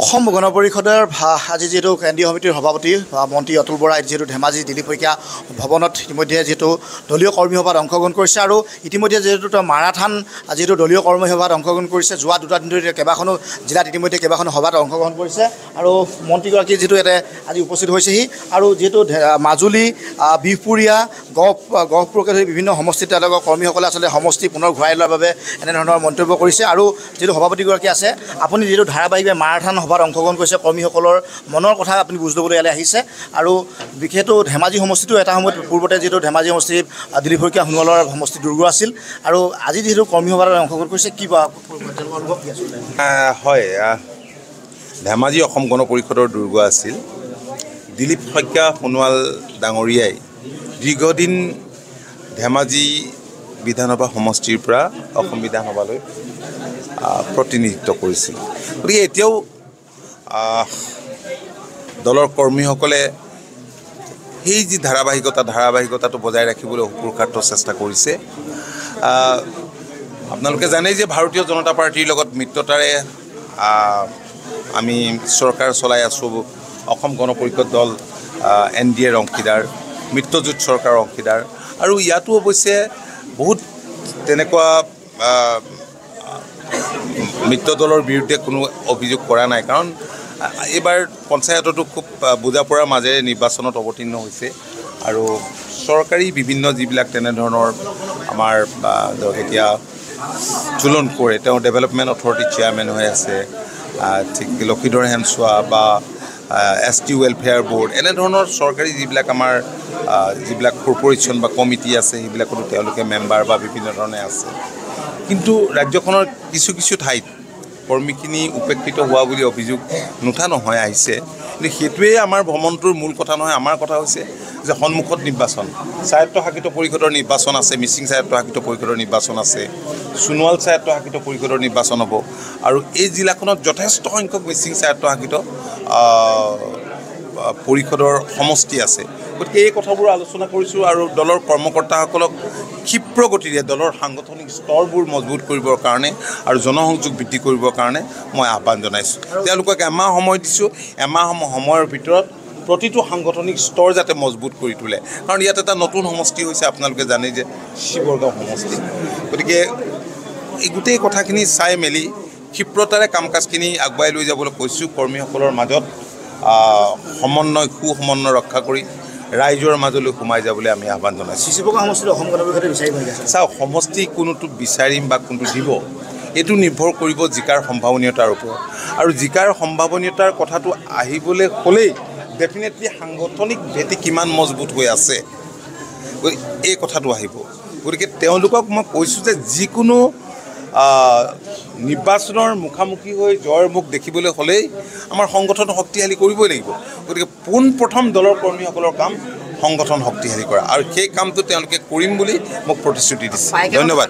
অসম গণ পৰিষদৰ আজি যেহেতু কেন্দ্ৰীয় সমিতিৰ সভাপতি মন্ত্ৰী অতুল বৰাই যেহেতু ধেমাজি দিলীপ শইকীয়া ভৱনত ইতিমধ্যে যেহেতু দলীয় কৰ্মী সভাত অংশগ্ৰহণ কৰিছে আৰু ইতিমধ্যে যেহেতু মাৰাথান যেহেতু দলীয় কৰ্মী সভাত অংশগ্ৰহণ কৰিছে যোৱা দুটা দিন ধৰি কেইবাখনো জিলাত ইতিমধ্যে কেইবাখনো সভাত অংশগ্ৰহণ কৰিছে আৰু মন্ত্ৰীগৰাকী যেহেতু ইয়াতে আজি উপস্থিত হৈছেহি আৰু যেহেতু মাজুলী বিহপুৰীয়া গহপুৰকে ধৰি বিভিন্ন সমষ্টিত তেওঁলোকৰ কৰ্মীসকলে আচলতে সমষ্টি পুনৰ ঘূৰাই লোৱাৰ বাবে এনেধৰণৰ মন্তব্য কৰিছে আৰু যেহেতু সভাপতিগৰাকী আছে আপুনি যেহেতু ধাৰাবাহিকভাৱে মাৰাথান সভাত অংশগ্ৰহণ কৰিছে কৰ্মীসকলৰ মনৰ কথা আপুনি বুজ ল'বলৈ ইয়ালৈ আহিছে আৰু বিশেষতো ধেমাজি সমষ্টিটো এটা সময়ত পূৰ্বতে যিহেতু ধেমাজি সমষ্টি দিলীপ শইকীয়া সোণোৱালৰ সমষ্টি দুৰ্গ আছিল আৰু আজি যিহেতু কৰ্মী সভাত অংশগ্ৰহণ কৰিছে কি অনুভৱ কি আছিলে হয় ধেমাজি অসম গণ পৰিষদৰ দুৰ্গ আছিল দিলীপ শইকীয়া সোণোৱাল ডাঙৰীয়াই দীৰ্ঘদিন ধেমাজি বিধানসভা সমষ্টিৰ পৰা অসম বিধানসভালৈ প্ৰতিনিধিত্ব কৰিছিল গতিকে এতিয়াও দলৰ কৰ্মীসকলে সেই যি ধাৰাবাহিকতাটো বজাই ৰাখিবলৈ পুৰুষাৰ্থ চেষ্টা কৰিছে আপোনালোকে জানেই যে ভাৰতীয় জনতা পাৰ্টিৰ লগত মিত্ৰতাৰে আমি চৰকাৰ চলাই আছোঁ অসম গণ পৰিষদ দল NDAৰ অংশীদাৰ মিত্ৰজোঁট চৰকাৰৰ অংশীদাৰ আৰু ইয়াতো অৱশ্যে বহুত তেনেকুৱা মিত্ৰ দলৰ বিৰুদ্ধে কোনো অভিযোগ কৰা নাই কাৰণ এইবাৰ পঞ্চায়ততো খুব বুজা পৰাৰ মাজেৰে নিৰ্বাচনত অৱতীৰ্ণ হৈছে আৰু চৰকাৰী বিভিন্ন যিবিলাক তেনেধৰণৰ আমাৰ এতিয়া চুলন কৰে তেওঁ ডেভেলপমেণ্ট অথৰিটি চেয়াৰমেন হৈ আছে ঠিক লক্ষীধৰ হেনচোৱা বা ST ৱেলফেয়াৰ বৰ্ড এনেধৰণৰ চৰকাৰী যিবিলাক আমাৰ যিবিলাক কৰ্পৰেশ্যন বা কমিটি আছে সেইবিলাকতো তেওঁলোকে মেম্বাৰ বা বিভিন্ন ধৰণে আছে কিন্তু ৰাজ্যখনৰ কিছু ঠাইত কৰ্মীখিনি উপেক্ষিত হোৱা বুলি অভিযোগ নুঠা নহয় আহিছে কিন্তু সেইটোৱে আমাৰ ভ্ৰমণটোৰ মূল কথা নহয় আমাৰ কথা হৈছে যে সন্মুখত নিৰ্বাচন স্বায়ত্তশাসিত পৰিষদৰ নিৰ্বাচন আছে মিচিং স্বায়ত্তশাসিত পৰিষদৰ নিৰ্বাচন আছে সোণোৱাল স্বায়ত্তশাসিত পৰিষদৰ নিৰ্বাচন হ'ব আৰু এই জিলাখনত যথেষ্ট সংখ্যক মিচিং স্বায়ত্তশাসিত পৰিষদৰ সমষ্টি আছে গতিকে এই কথাবোৰ আলোচনা কৰিছোঁ আৰু দলৰ কৰ্মকৰ্তাসকলক ক্ষীপ্ৰ গতিৰে দলৰ সাংগঠনিক স্তৰবোৰ মজবুত কৰিবৰ কাৰণে আৰু জনসংযোগ বৃদ্ধি কৰিবৰ কাৰণে মই আহ্বান জনাইছোঁ তেওঁলোকক এমাহ সময় দিছোঁ এমাহ সময়ৰ ভিতৰত প্ৰতিটো সাংগঠনিক স্তৰ যাতে মজবুত কৰি তোলে কাৰণ ইয়াত এটা নতুন সমষ্টি হৈছে আপোনালোকে জানে যে শিৱৰগাঁও সমষ্টি গতিকে এই গোটেই কথাখিনি চাই মেলি ক্ষীপ্ৰতাৰে কাম কাজখিনি আগুৱাই লৈ যাবলৈ কৈছোঁ কৰ্মীসকলৰ মাজত সুসমন্বয় ৰক্ষা কৰি ৰাইজৰ মাজলৈ সোমাই যাবলৈ আমি আহ্বান জনাইছোঁ চাওক সমষ্টি কোনোটো বিচাৰিম বা কোনটো দিব এইটো নিৰ্ভৰ কৰিব জিকাৰ সম্ভাৱনীয়তাৰ ওপৰত আৰু জিকাৰ সম্ভাৱনীয়তাৰ কথাটো আহিবলৈ হ'লেই ডেফিনেটলি সাংগঠনিক ভেটি কিমান মজবুত হৈ আছে এই কথাটো আহিব গতিকে তেওঁলোকক মই কৈছোঁ যে যিকোনো নিৰ্বাচনৰ মুখামুখি হৈ জয়ৰ মুখ দেখিবলৈ হ'লেই আমাৰ সংগঠন শক্তিশালী কৰিবই লাগিব গতিকে পোনপ্ৰথম দলৰ কৰ্মীসকলৰ কাম সংগঠন শক্তিশালী কৰা আৰু সেই কামটো তেওঁলোকে কৰিম বুলি মোক প্ৰতিশ্ৰুতি দিছে ধন্যবাদ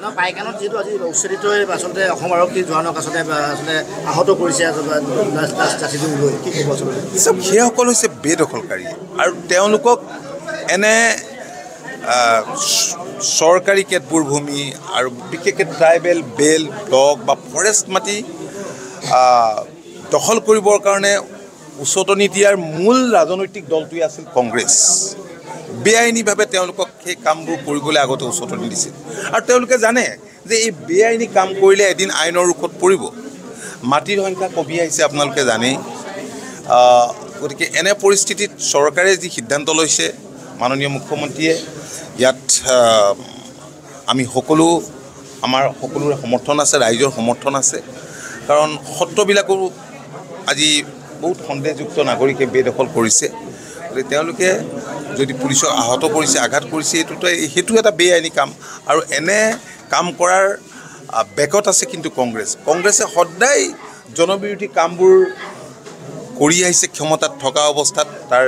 সেইসকল হৈছে বেদখলকাৰী আৰু তেওঁলোকক এনে চৰকাৰী কেতবোৰ ভূমি আৰু বিশেষকৈ ট্ৰাইবেল বেল ব্লক বা ফৰেষ্ট মাটি দখল কৰিবৰ কাৰণে উচতনি দিয়াৰ মূল ৰাজনৈতিক দলটোৱে আছিল কংগ্ৰেছ বেআইনীভাৱে তেওঁলোকক সেই কামবোৰ কৰিবলৈ আগতে উচতনি দিছিল আৰু তেওঁলোকে জানে যে এই বেআইনী কাম কৰিলে এদিন আইনৰ ৰুখত পৰিব মাটিৰ সংখ্যা কমি আহিছে আপোনালোকে জানেই গতিকে এনে পৰিস্থিতিত চৰকাৰে যি সিদ্ধান্ত লৈছে মাননীয় মুখ্যমন্ত্ৰীয়ে ইয়াত আমি আমাৰ সকলোৰে সমৰ্থন আছে ৰাইজৰ সমৰ্থন আছে কাৰণ সত্ৰবিলাকো আজি বহুত সন্দেহযুক্ত নাগৰিকে বেদখল কৰিছে গতিকে তেওঁলোকে যদি পুলিচক আহত কৰিছে আঘাত কৰিছে সেইটো এটা বেআইনী কাম আৰু এনে কাম কৰাৰ বেকত আছে কিন্তু কংগ্ৰেছে সদায় জনবিৰোধী কামবোৰ কৰি আহিছে ক্ষমতাত থকা অৱস্থাত তাৰ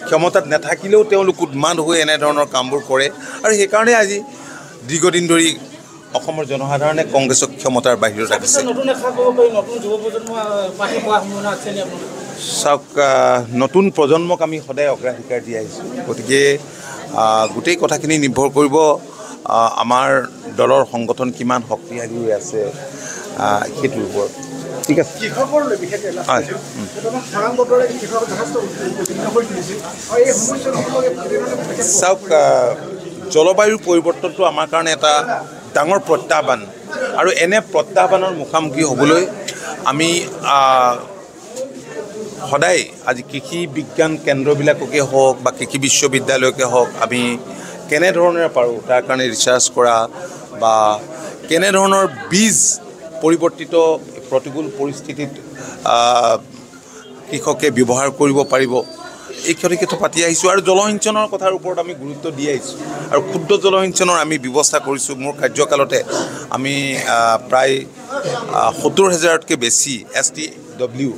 ক্ষমতাত নাথাকিলেও তেওঁলোক উন্মাদ হৈ এনেধৰণৰ কামবোৰ কৰে আৰু সেইকাৰণে আজি দীৰ্ঘদিন ধৰি অসমৰ জনসাধাৰণে কংগ্ৰেছক ক্ষমতাৰ বাহিৰত ৰাখিছে চাওক নতুন প্ৰজন্মক আমি সদায় অগ্ৰাধিকাৰ দি আহিছোঁ গতিকে গোটেই কথাখিনি নিৰ্ভৰ কৰিব আমাৰ দলৰ সংগঠন কিমান শক্তিশালী হৈ আছে সেইটোৰ ওপৰত ঠিক আছে কৃষকসকলে বিশেষকৈ হয় খৰাং বতৰে কৃষকক যথেষ্ট উদ্বিগ্ন কৰি তুলিছিল আৰু এই সমস্যাসমূহক চাওক জলবায়ুৰ পৰিৱৰ্তনটো আমাৰ কাৰণে এটা ডাঙৰ প্ৰত্যাহ্বান আৰু এনে প্ৰত্যাহ্বানৰ মুখামুখি হ'বলৈ আমি সদায় আজি কৃষি বিজ্ঞান কেন্দ্ৰবিলাককে হওক বা কৃষি বিশ্ববিদ্যালয়কে হওক আমি কেনেধৰণে পাৰোঁ তাৰ কাৰণে ৰিচাৰ্চ কৰা বা কেনেধৰণৰ বীজ পৰিৱৰ্তিত প্ৰতিকূল পৰিস্থিতিত কৃষকে ব্যৱহাৰ কৰিব পাৰিব এই ক্ষেত্ৰত পাতি আহিছোঁ আৰু জলসিঞ্চনৰ কথাৰ ওপৰত আমি গুৰুত্ব দি আহিছোঁ আৰু ক্ষুদ্ৰ জলসিঞ্চনৰ আমি ব্যৱস্থা কৰিছোঁ মোৰ কাৰ্যকালতে আমি প্ৰায় ৭০,০০০তকৈ বেছি STW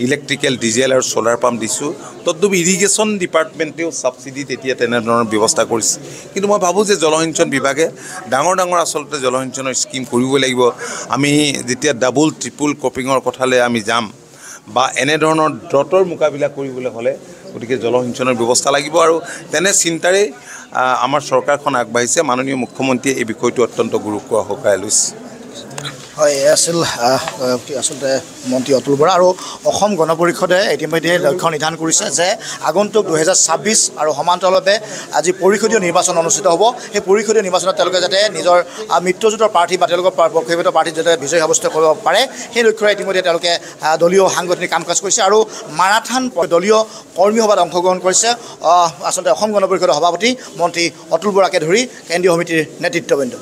ইলেক্ট্ৰিকেল ডিজেল আৰু ছ'লাৰ পাম্প দিছোঁ তদুপৰি ইৰিগেশ্যন ডিপাৰ্টমেণ্টেও ছাবচিডি তেতিয়া তেনেধৰণৰ ব্যৱস্থা কৰিছে কিন্তু মই ভাবোঁ যে জলসিঞ্চন বিভাগে ডাঙৰ আচলতে জলসিঞ্চনৰ স্কিম কৰিব লাগিব আমি যেতিয়া ডাবল ট্ৰিপুল ক্ৰপিঙৰ কথালৈ আমি যাম বা এনেধৰণৰ দ্ৰুতৰ মোকাবিলা কৰিবলৈ হ'লে গতিকে জলসিঞ্চনৰ ব্যৱস্থা লাগিব আৰু তেনে চিন্তাৰে আমাৰ চৰকাৰখন আগবাঢ়িছে মাননীয় মুখ্যমন্ত্ৰীয়ে এই বিষয়টো অত্যন্ত গুৰুত্ব সহকাৰে লৈছে হয় এই আছিল আচলতে মন্ত্ৰী অতুল বৰা আৰু অসম গণ পৰিষদে ইতিমধ্যে লক্ষ্য নিৰ্ধাৰণ কৰিছে যে আগন্তুক 2026 আৰু সমান্তৰালভাৱে আজি পৰিষদীয় নিৰ্বাচন অনুষ্ঠিত হ'ব সেই পৰিষদীয় নিৰ্বাচনত তেওঁলোকে যাতে নিজৰ মিত্ৰজোঁটৰ প্ৰাৰ্থী বা তেওঁলোকৰ পক্ষপাত প্ৰাৰ্থী যাতে বিজয় সাব্যস্ত কৰিব পাৰে সেই লক্ষ্যৰে ইতিমধ্যে তেওঁলোকে দলীয় সাংগঠনিক কাম কাজ কৰিছে আৰু মাৰাথান দলীয় কৰ্মী সভাত অংশগ্ৰহণ কৰিছে আচলতে অসম গণ পৰিষদৰ সভাপতি মন্ত্ৰী অতুল বৰাকে ধৰি কেন্দ্ৰীয় সমিতিৰ নেতৃত্ববৃন্দ